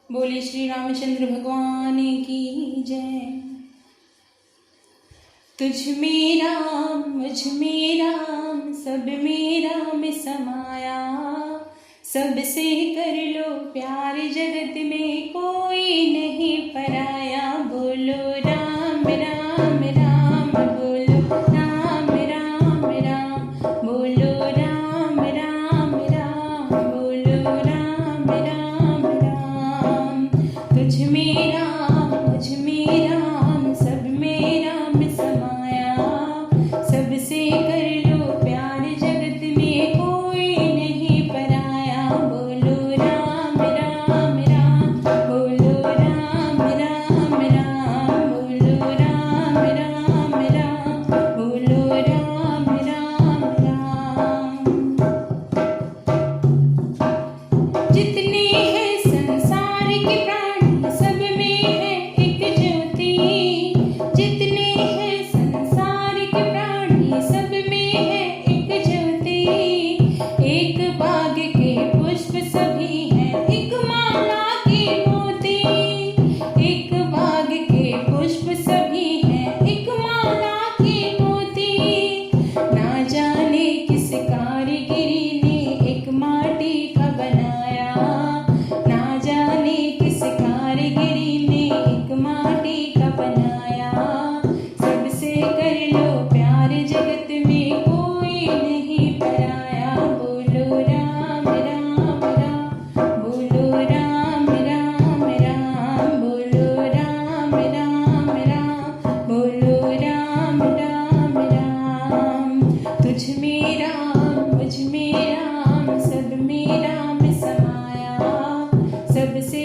बोले श्री रामचंद्र भगवान की जय। तुझ में राम मुझ में राम सब में राम समाया, सबसे कर लो प्यार जगत में कोई नहीं पराया। बोलो राम राम राम, बोलो राम राम राम, बोलो राम राम राम, बोलो राम राम राम। तुझ में राम मुझ में राम सब में राम समाया, सबसे कर लो प्यार जगत में कोई नहीं पराया। बोलो राम राम राम, बोलो राम राम राम, बोलो राम राम राम, बोलो राम राम राम। जितने हैं संसार के प्राणी सब में है एक ज्योति, जितने हैं संसार के प्राणी सब में है एक ज्योति। एक बाग के पुष्प सभी हैं एक माला के मोती, एक बाग के पुष्प सभी हैं एक माला के मोती। ना जाने किस कारीगिरी ने एक माटी का बनाया, ना जाने किस कारीगिरी ने एक माटी का बनाया। सबसे कर लो प्यार जगत में कोई नहीं पराया। बोलो राम राम राम, बोलो राम राम राम, बोलो राम राम राम, बोलो राम राम राम। तुझ में राम मुझ में राम सब में राम समाया, सबसे